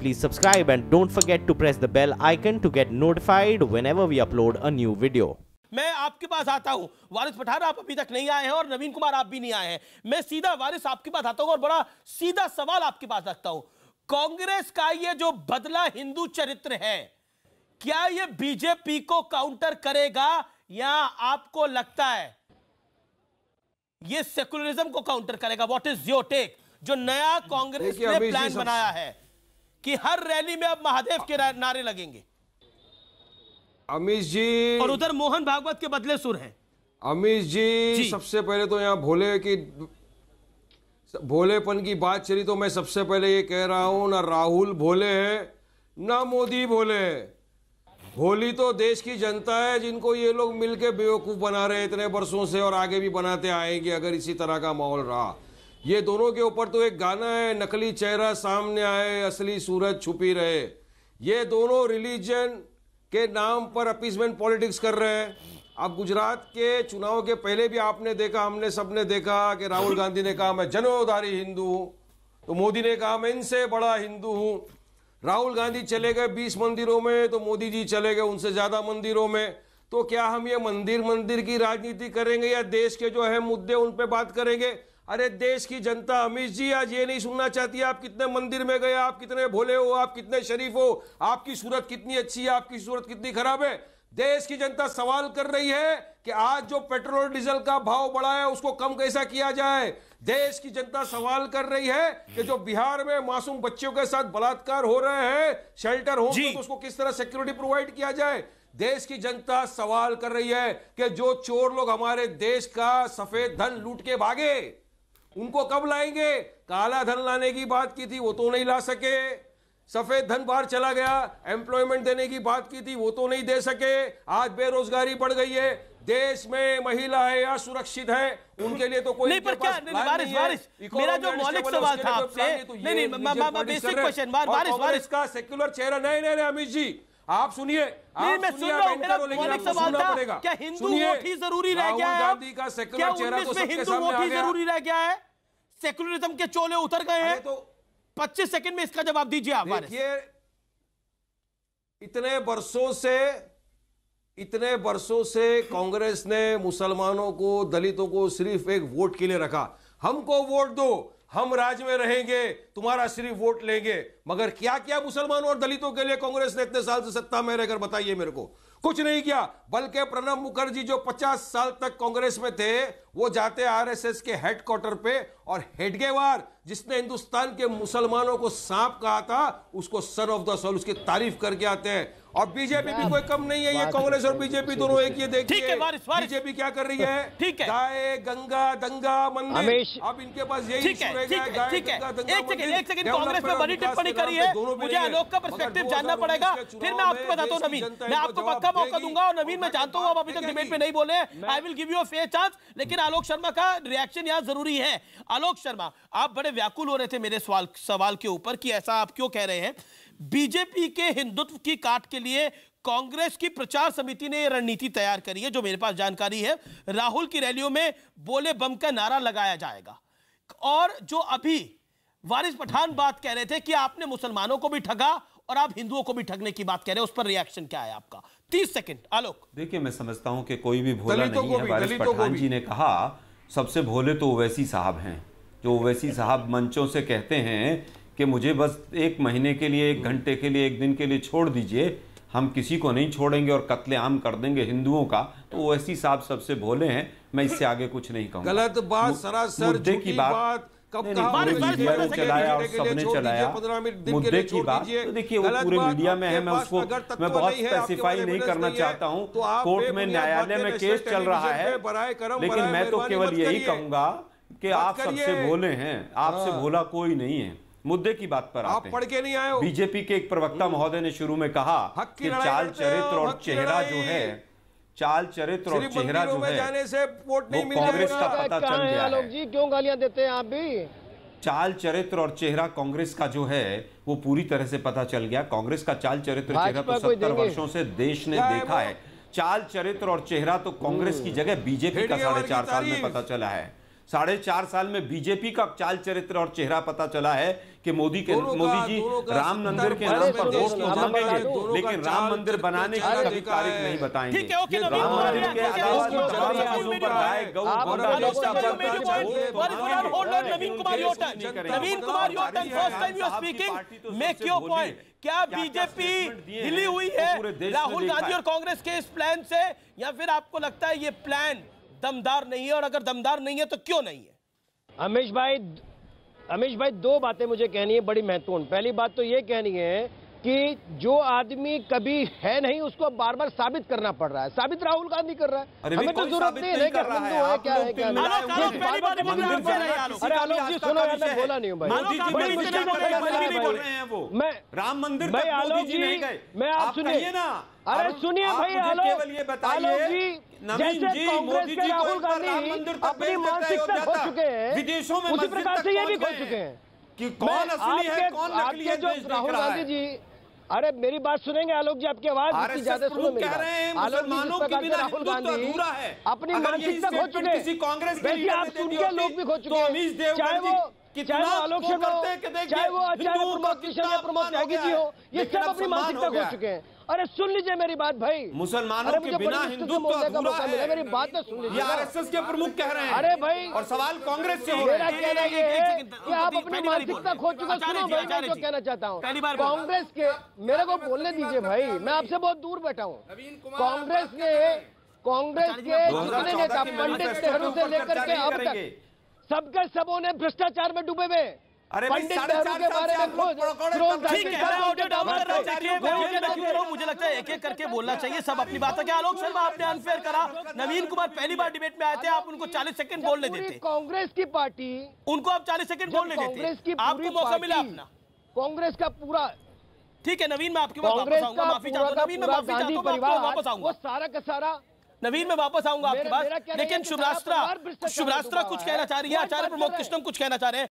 please subscribe and don't forget to press the bell icon to get notified whenever we upload a new video. मैं आपके पास आता हूं, वारिस पठान आप अभी तक नहीं आए हैं और नवीन कुमार आप भी नहीं आए हैं। मैं सीधा वारिस आपके पास आता हूं और बड़ा सीधा सवाल आपके पास रखता हूं। कांग्रेस का ये जो बदला हिंदू चरित्र है, क्या ये बीजेपी को काउंटर करेगा या आपको लगता है ये सेकुलरिज्म को काउंटर करेगा? What is your take? जो नया कांग्रेस ने प्लान बनाया है कि हर रैली में अब महादेव के नारे लगेंगे, अमित जी, और उधर मोहन भागवत के बदले सुर हैं। अमित जी, सबसे पहले तो यहाँ भोलेपन की बात चली तो मैं सबसे पहले ये कह रहा हूं, ना राहुल भोले है ना मोदी भोले है। भोली तो देश की जनता है, जिनको ये लोग मिलके बेवकूफ बना रहे हैं इतने वर्षों से और आगे भी बनाते आएंगे अगर इसी तरह का माहौल रहा। ये दोनों के ऊपर तो एक गाना है, नकली चेहरा सामने आए असली सूरज छुपी रहे। ये दोनों रिलीजन के नाम पर अपीसमेंट पॉलिटिक्स कर रहे हैं। अब गुजरात के चुनाव के पहले भी आपने देखा, हमने सबने देखा कि राहुल गांधी ने कहा मैं जनोधारी हिंदू हूं, तो मोदी ने कहा मैं इनसे बड़ा हिंदू हूं। राहुल गांधी चले गए 20 मंदिरों में तो मोदी जी चले गए उनसे ज्यादा मंदिरों में। तो क्या हम ये मंदिर की राजनीति करेंगे या देश के जो अहम मुद्दे उन पे बात करेंगे? अरे देश की जनता अमित जी आज ये नहीं सुनना चाहती आप कितने मंदिर में गए, आप कितने भोले हो, आप कितने शरीफ हो, आपकी सूरत कितनी अच्छी है, आपकी सूरत कितनी खराब है। देश की जनता सवाल कर रही है कि आज जो पेट्रोल और डीजल का भाव बढ़ा है उसको कम कैसा किया जाए। देश की जनता सवाल कर रही है कि जो बिहार में मासूम बच्चों के साथ बलात्कार हो रहे हैं शेल्टर होम में, तो उसको किस तरह सिक्योरिटी प्रोवाइड किया जाए। देश की जनता सवाल कर रही है कि जो चोर लोग हमारे देश का सफेद धन लूट के भागे उनको कब लाएंगे। काला धन लाने की बात की थी वो तो नहीं ला सके, सफेद धन बाहर चला गया, एम्प्लॉयमेंट देने की बात की थी वो तो नहीं दे सके। आज बेरोजगारी बढ़ गई है, देश में महिलाएं असुरक्षित हैं, उनके लिए तो कोई नहीं। पर क्या वारिस मेरा जो मौलिक सवाल था आपसे, नहीं बेसिक क्वेश्चन, वारिस का सेक्युलर चेहरा नहीं अमित जी आप सुनिए, मैं सुन रहा हूं। मेरा मौलिक सवाल था क्या हिंदू वोट ही जरूरी रह गया है? गांधी का सेक्युलर चेहरा तो सबके सामने आ गया। जरूरी रह गया है, सेकुलरिज्म के चोले उतर गए हैं। तो 25 सेकंड में इसका जवाब दीजिए आप। देखिए इतने वर्षों से कांग्रेस ने मुसलमानों को, दलितों को सिर्फ एक वोट के लिए रखा। हमको वोट दो, हम राज में रहेंगे, तुम्हारा सिर्फ वोट लेंगे। मगर क्या किया मुसलमानों और दलितों के लिए कांग्रेस ने इतने साल से सत्ता में रहकर? बताइए मेरे को। कुछ नहीं किया। बल्कि प्रणब मुखर्जी जो 50 साल तक कांग्रेस में थे वो जाते आरएसएस के हेडक्वार्टर पे और हेडगेवार जिसने हिंदुस्तान के मुसलमानों को सांप कहा था उसको सन ऑफ द सोल उसकी तारीफ करके आते हैं। और बीजेपी भी कोई कम नहीं है, ये कांग्रेस और बीजेपी दोनों एक। ये देखिए बीजेपी क्या कर रही है, गाय गंगा दंगा मंदिर। अब इनके पास यही एक सेकंड कांग्रेस में बड़ी टिप्पणी करी है, मुझे आलोक का पर्सपेक्टिव जानना पड़ेगा, फिर मैं आपको बताता हूं। नवीन, मैं आपको पक्का मौका दूंगा। और नवीन, मैं जानता हूं आप अभी तक डिबेट में नहीं बोले, I will give you a fair chance, लेकिन आलोक शर्मा का रिएक्शन यहां जरूरी है। आलोक शर्मा, आप बड़े व्याकुल हो रहे थे मेरे सवाल के ऊपर कि ऐसा आप क्यों कह रहे हैं। बीजेपी के हिंदुत्व की काट के लिए कांग्रेस की प्रचार समिति ने रणनीति तैयार करी है। जो मेरे पास जानकारी है, राहुल की रैलियों में बोले बम का नारा लगाया जाएगा। और जो अभी वारिस पठान बात कह रहे थे कि आपने मुसलमानों को भी ठगा और आप हिंदुओं को भी ठगने की बात कह रहे हैं, उस पर रिएक्शन क्या है आपका? 30 सेकंड आलोक। देखिए, मैं समझता हूं कि कोई भी भोला नहीं है। वारिस पठान जी ने कहा सबसे भोले तो ओवैसी साहब हैं, जो ओवैसी साहब मंचों से कहते हैं कि मुझे बस 1 महीने के लिए, 1 घंटे के लिए, 1 दिन के लिए छोड़ दीजिए, हम किसी को नहीं छोड़ेंगे और कत्लेआम कर देंगे हिंदुओं का। तो ओवैसी साहब सबसे भोले हैं। मैं इससे आगे कुछ नहीं कहूंगा। गलत बात, सरासर मुद्दे की बात चलाया और सबने चलाया मुद्दे की बात। तो देखिए वो पूरे मीडिया में है, मैं उसको मैं बहुत स्पेसिफाई नहीं करना चाहता हूं। कोर्ट में, न्यायालय में केस चल रहा है, लेकिन मैं तो केवल यही कहूंगा कि आप सबसे भोले हैं, आपसे भोला कोई नहीं है। मुद्दे की बात पर आते हैं। पढ़ के नहीं आए हो। बीजेपी के एक प्रवक्ता महोदय ने शुरू में कहा कि चाल चरित्र और चेहरा जो है, चाल चरित्र और चेहरा जो है वो कांग्रेस का पता चल गया है। जी क्यों गालियां देते हैं आप भी? चाल चरित्र और चेहरा कांग्रेस का जो है वो पूरी तरह से पता चल गया। कांग्रेस का चाल चरित्र चेहरा तो 70 वर्षों से देश ने देखा है। चाल चरित्र और चेहरा तो कांग्रेस की जगह बीजेपी का 4.5 साल में पता चला है। 4.5 साल में बीजेपी का चाल चरित्र और चेहरा पता चला है कि मोदी जी राम मंदिर के नाम पर वोट तो मांगेंगे, लेकिन राम मंदिर बनाने की कभी तारीख नहीं बताएंगे। ठीक है, ओके, राम मंदिर के अलावा चीजों पर गाय गौ नवीन कुमार योटन, first time you are speaking, make your point. क्या बीजेपी हिली हुई है राहुल गांधी और कांग्रेस के इस प्लान से, या फिर आपको लगता है ये प्लान दमदार नहीं है, और अगर दमदार नहीं है तो क्यों नहीं है? अमीश भाई दो बातें मुझे कहनी है बड़ी महत्वपूर्ण। पहली बात तो ये कहनी है कि जो आदमी कभी है नहीं उसको बार बार साबित करना पड़ रहा है। साबित राहुल गांधी कर रहा है, हमें तो जरूरत नहीं है कि हिंदू है क्या है क्या नहीं। अरे आलोक जी सुनो, मैं बोला नहीं हूँ भाई, मैं राम मंदिर भाई आलोक जी, मैं आप सुनिए ना, अरे सुनिए भाई आलोक जी, जैसे कांग्रेस के राहुल गांधी अपनी मानसिकता खो चुके हैं, विदेशों में उसी प्रकार से ये भी खो चुके हैं कि कौन असली है कौन नकली है। जो राहुल गांधी जी, अरे मेरी बात सुनेंगे आलोक जी, आपकी आवाज इतनी ज्यादा सुनो मेरी बात। आलोक जी, जिस प्रकार से राहुल गांधी अपनी मानसिकता खो चुके हैं, वैसे आप सुन के लोग भी खो चुके हैं, चाहे वो आलोक शर्मा हो, चाहे वो आचार्य प्रमोद किशन या प्रमोद त्यागी जी हो, ये सब अपनी मानसिकता खो चुके हैं। अरे सुन लीजिए मेरी बात भाई, मुसलमानों के बिना हिंदुत्व अधूरा है, मेरी बात तो सुन लीजिए। आरएसएस के प्रमुख कह रहे हैं। अरे भाई, और सवाल कांग्रेस से हो रहा मेरा कहना ये है कि आप अपनी मानसिकता खो चुके। सुनो भाई, मैं जो कहना चाहता हूँ, कांग्रेस के, मेरे को बोलने दीजिए भाई, मैं आपसे बहुत दूर बैठा हूँ। कांग्रेस के जितने नेता पंडित नेहरू से लेकर के अब तक सबके सबों ने भ्रष्टाचार में डूबे हुए। पंडित नेहरू के बारे में मुझे लगता है एक एक करके बोलना चाहिए, सब अपनी बात है। क्या आलोक शर्मा आपने अनफेयर करा, नवीन कुमार पहली बार डिबेट में आए थे, आप उनको 40 सेकंड बोलने देते। कांग्रेस की पार्टी, उनको आप 40 सेकंड बोलने देते, आपको मौका मिला अपना। कांग्रेस का पूरा, ठीक है नवीन, मैं आपके पास वापस आऊंगा, माफी चाहता हूं नवीन, मैं माफी चाहता हूं, वापस आऊंगा, वो सारा का सारा नवीन मैं वापस आऊंगा आपके पास। लेकिन शुभरास्त्रा कुछ कहना चाह रही है, आचार्य प्रमोद कृष्णम कुछ कहना चाह रहे हैं।